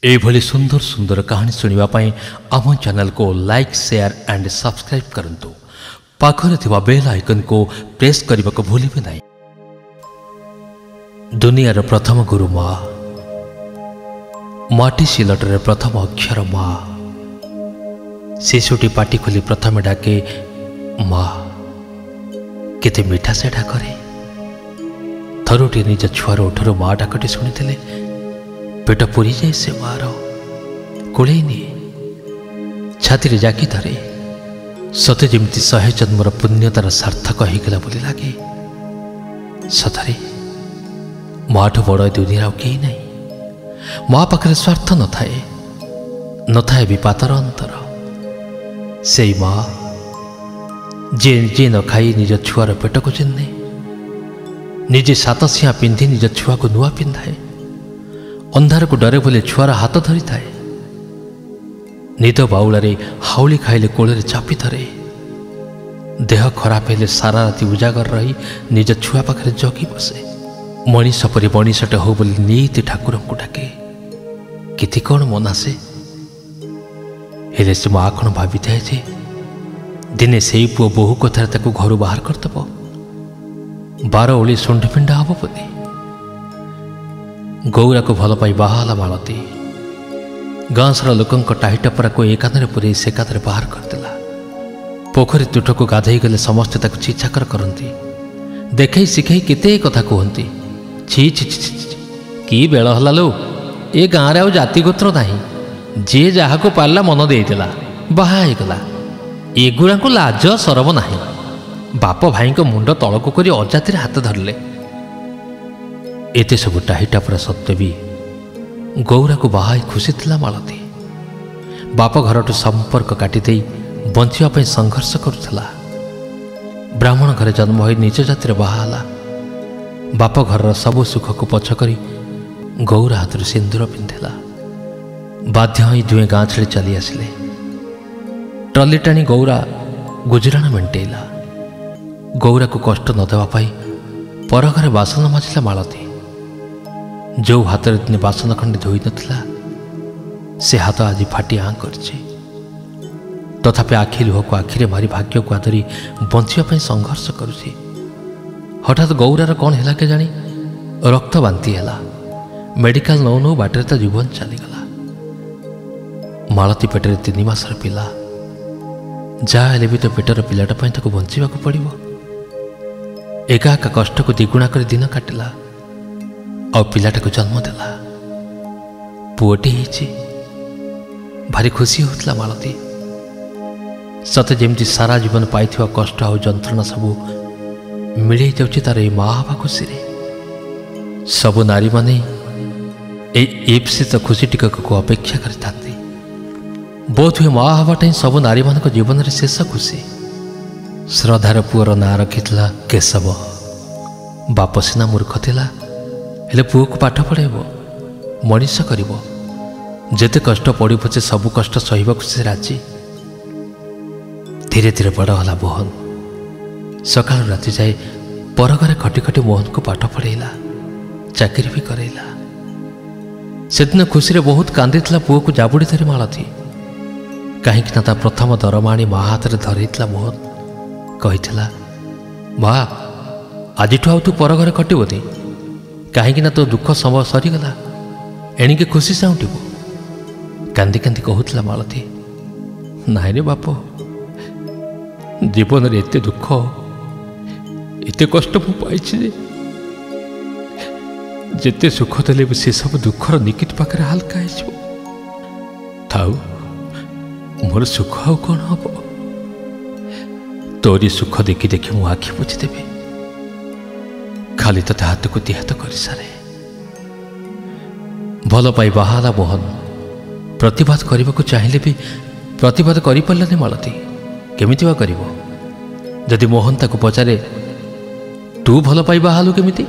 एभली सुंदर सुंदर कहानी सुनिबा पई आम चैनल को लाइक शेयर एंड सब्सक्राइब करंतु पाखरे थिबा बेल आइकन को प्रेस करने को भूलिबे नहीं। दुनियार प्रथम गुरु माँ, माटी शिलटर प्रथम अक्षर माँ। शिशुटी पाटी खोली प्रथम डाके माँ, केते मीठा से डाकरे। थरुटी निज छुआर उठर माँ डाकटी शुणी पेट पूरी जाए से मार कोलेनी छाती जाकी धरे सते जमी 100 जन्मर पुण्यतार सार्थक होगला बोली लगे। सतरे माँ ठू बड़ दुनिया कहीं नहीं। माँ पाखे स्वार्थ न थाए भी पातर अंतर। से माँ जे न खाई निज छुआर पेट को चिन्हे, निजे सातसिया पिंधि निज छुआ को नुआ पिंधाए। अंधार को डरे बोले छुआर हाथ धरी थाए। निद बाउलारे हाउली खाइले कोଳରେ चापी धरे। देह खराब हेले सारा राति उजागर रही निज छुआ पाखे जगी बसे। मनीष परी मनीषटे हो बोली नीति ठाकुर को डाके। किति कौन मनासे हेले से माँ कौन भावी थाए जे दिने से पुओ बहु कथार ताको घर बाहर करदेव। 12 ओली सुंढ पिंडा हम बोली। गौरा को भल पाई बाहाला मालती गाँ सारा लोकों टाही टपरा को एक कान पुरे से कान बाहर करदेला। पोखरी तुठ को गाधई गले समस्ते ताको छीछाकर करती। देखई शिखई केते कथा कहती। छी छी छी कि बेल हला लो, ए गाँव रे जाति गोत्र नाही। जे जहा को पारला मन देला बाहा होगला। एगुड़ा को लाज सरम नाही। बाप भाई को मुंड तल को करी अजातिर हाथ धरले। एते सब टाही टापरा सत्वे भी गौरा को बाहाई खुशी थिला मालती। बाप घर संपर्क काटी दे बंचिया संघर्ष करुला। ब्राह्मण घरे जन्म हो निज जातिर बाहाला। बाप घर सब सुख को पछ करी गौरा हाथ सिंदूर पिंधिला। बाध्य होई दुए गाँ छाड़ी चली आसिले। ट्रली टाणी गौरा गुजराण मेंटेला। गौरा को कष्ट न देवा पाई पर घरे बासन माजिला मालती। जो हाथ दिन बासन खंडे धोई नथिला से हाथ आज फाटी आँ करछे। तथापि आखि लुह को आखिरे मारी भाग्य को आदरी बंचिया संघर्ष करुछे। हठात गौरार कौन है के जानी रक्त बांति है। मेडिकल नौ नौ बाटर ता जीवन चलीगला। मालती पेटर 3 मासर पिला। जहाँ हेले भी तो पेटर पिलाटा ताको बंचिबा को पड़िबो। एका एका कष्ट को द्विगुणा कर दिन काटिला और पिलाटा को जन्म देला। पुओटी होइछि। भारी खुशी होतला मालती। सते जेमती सारा जीवन पाइथिवा कष्ट और जंत्रणा सबू मिले जाउछि तार ए माँ हवा खुशी रे। सब नारी माने ए ईप्सित खुशी टिकक को अपेक्षा करथांती। बोध हुए माँ हवाटा ही सब नारी मान जीवन रे शेष खुशी। श्रद्धार पुअर ना रखिथिला केशव। बाप सिना मूर्ख थिला हेले पुओ को पाठ पढ़ेबो, मनीष करिबो। जेते कष्ट पड़ी पछे सबु कष्ट सहिबाकु से राजी। धीरे धीरे बड़ होला मोहन। सकाळ राति जाए पर घरे खटी खटी मोहन को पाठ पढ़ेला, चाकरी भी करेला। सेदिन खुशी रे बहुत कांदिथिला पुओ को जाबुड़ी धरी मालती। कहीं ता प्रथम दरमा आनी माँ हाथ में धरईला मोहन। कहिथिला माँ आज तू पर घरे खटबनी। कहीं तो दुख समय सरीगला एणिके खुशी साउंटिबो। कांदी कांदी कहूला मालती नाई रे बाप, जीवन रे एते दुख एते कष्ट मु पाइछि जेते सुख देले भी से सब दुखर निकित पाखरे हल्का हो थाउ। मोर सुख आउ कौन हम? तोरी सुख देखी देखी मु आखि बुझीदेवी। खाली तो हाथ को दिहात कर सारे। भल पाई बाहाला मोहन प्रतिवाद करने को चाहिए भी प्रतिवाद कर पारानी मालती। केमिति बा करिवो? जदि मोहन ताको पचारे तू भल पाई बाहालु केमिति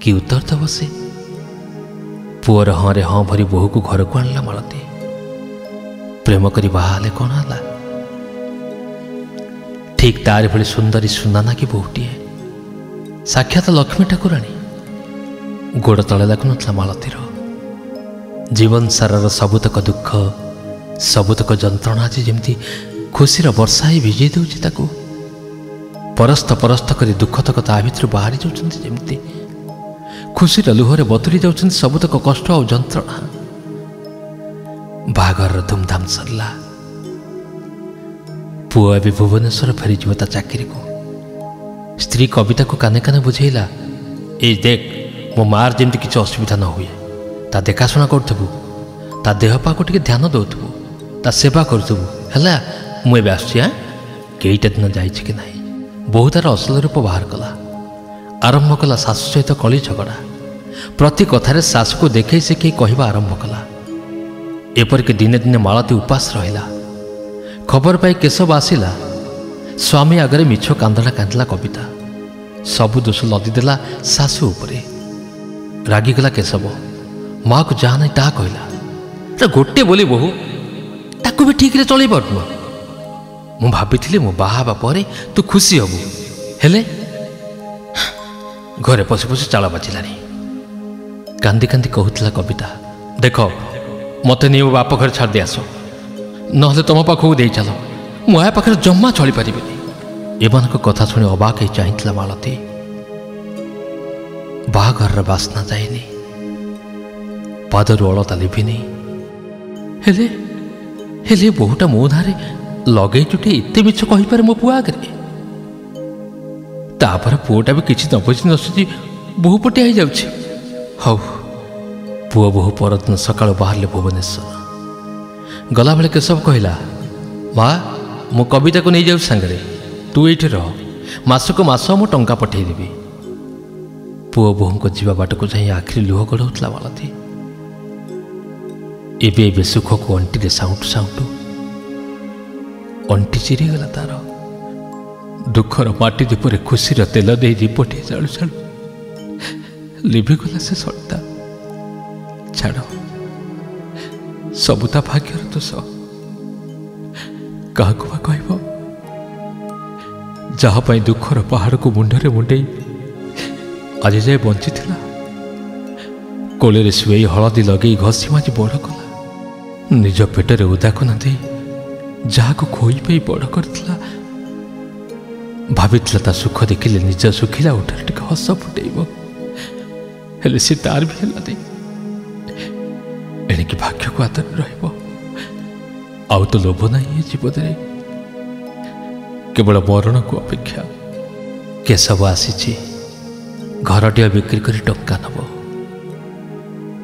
कि उत्तर दब से? पुअर हाँ रे हाँ भरी बोहू को घर को आणला मालती। प्रेम करी बाहाले कौन हला? ठीक तार भली सुंदरी सुनाना की बोहूटीए साक्षात लक्ष्मी ठाकुराणी। गोड़ तले लागु नथला मालतीर। जीवन सारार सबुतक दुख सबुतक जंत्रणा आज जमी खुशीर वर्षा ही भिजई दूची ताकू परस्त परस्त कर दुख तक ता भर बाहरी जाती खुशीर लुहरे बतुरी जाऊँ सबुतक कष्ट और जंत्रणा। बाहागर धूमधाम सरला पुआ ए भुवनेश्वर फेरीज ता चाकरी को स्त्री कविता को काने काने बुझेला ए देख मो मार जमी किसी असुविधा न हुए ता देखाशुना करूँ ता देह पाक टे ध्यान दौथबू ता सेवा करूँ है मुझे आसुची कईटा दिन जाइए कि ना बहुत तार असल रूप बाहर कला आरंभ कला सासु सहित कली झगड़ा प्रति कथार सासु को देखे से कहीं कहवा आरंभ कला एपरिक दिने दिने मालती उपास रहा खबर पाई केशव आसला स्वामी आगे मिछ कांदड़ा कांदला कविता सबु दोष लदिदेला सासु उपरे रागिगला केशव माँ को जहाँ नहीं ता कहला गोटे बोली बहु ताकू भी ठीक चल पार्नु मु भाभी मो बाहा पर तू खुशी हबु हेले घरे पशु पशु चाल बाजिलानी कांदी कांदी कहूला कविता देख मत नहीं मो बाप घर छाड़ दे आस ना तुम पाखक दे चल मुझे पाखे जमा चली पारि एमान कथा शुणी अबाक ही चाहिए मालती बाहाघर बास्ना जाएनि पादर अलता लिभिनी हेले हेले बहुटा मो धारे लगे चुटे एत मिछ कहीपर मो पुआ आगे तापर पुओटा भी किसी न बुझी नसुची बहु पटिया हो जाऊँ हौ पुओ बहु परदिन सकाल बाहर भुवनेश्वर गला बेले केशव कहला माँ मो कविता को नहीं जाऊ सांगरे तू ये रह मासक मास मु टंका पठेदेवी पुओ बोहू को जीवा बाट को जाई आखिरी लुह गड़ाऊला मालती एबे एबे सुख को अंटी साउंटू साउंटू अंटी चिरीगला तार दुखर माटी दीपर खुशीर तेल दे दीपटे चालू चालू लिभिगला से सट्टा छाड़ सबुता भाग्यर दोष क्या कह जहाँ दुखर पहाड़ को मुंडरे मुंडे आज जाए बंची कोले शुए हलदी लगे घसी माजी बड़ कला निज पेटर उदाक न दे जहाँ को खोई पे बड़ करता भाभी ता सुख देखिले निज सुखिला उठार टे हस फुटेब हेले सी तार भी है एणिकी भाग्य को आदर रहा तो लोभ ना जीवन में केवल मरण को अपेक्षा केशव आसी घरटे बिक्री कर टंका नब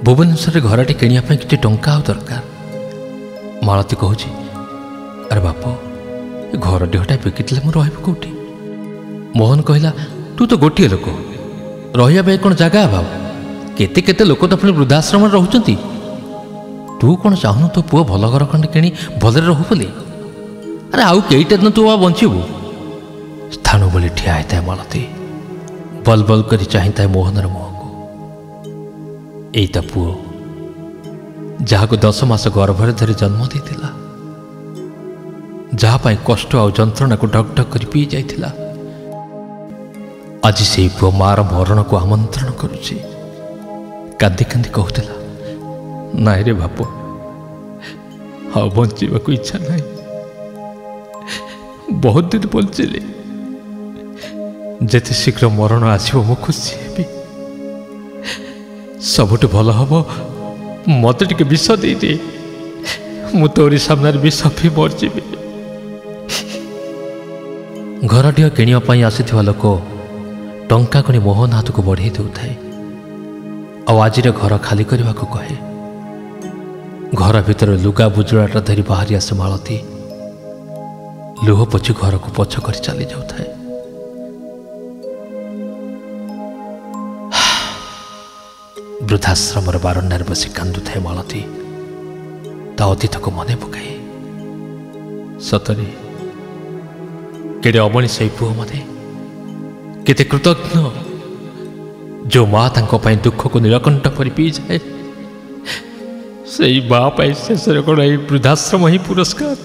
भुवनेश्वर घरटे किणापी किसी टंका दरकार मालती कहूँ अरे बाप घर डेहटा बिकिले मुझे कौटी मोहन कहला तू तो गोटे लोक रहा कौन जगह अभाव केते केते लोक तो पुणी वृद्धाश्रम रोचती तू कौन चाहूनु तो पुओ भल घर खंडे कि भल रहू बोली अरे आउ कईटा दिन तू बंचबू स्थाणु बोली ठिया होता है मालती बल बल कर चाहिए मोहनर मुह को यहीटा पुओ जहाँ को 10 मास गर्भर धरी जन्म देता जहाँ कष्ट आ जंत्रणा को ढक ढक कर पी जाइथिला आज से पुओ मार मरण को आमंत्रण करुछि कांदी कांदी कहूला नाई रे बाप हाँ बंचा इच्छा ना बहुत दिन बंचली जिते शीघ्र मरण आसो मु खुशी हेबी सबुठ भल हम मत टे विष दे दे मु तोरी सामने विष पी मरजी घरटी किणापी आसी लोक टंका कणी मोहन हाथ को बढ़े देउथाए आज घर खाली करने को कहे घर भीतर लुगा बुजुराटा धरी बाहरी आसे मालती लुह पोछि घर को पछ कर चली जाऊे वृद्धाश्रम बारंडार बसी कांदु थाए मालती ता अतीत को मन पकाए सतरे केड़े अमनिषी पुओ मते केते कृतज्ञ जो माँ तांको पाई दुख को नीलकंठ पर पी जाए से माँ शेष कौन वृद्धाश्रम ही पुरस्कार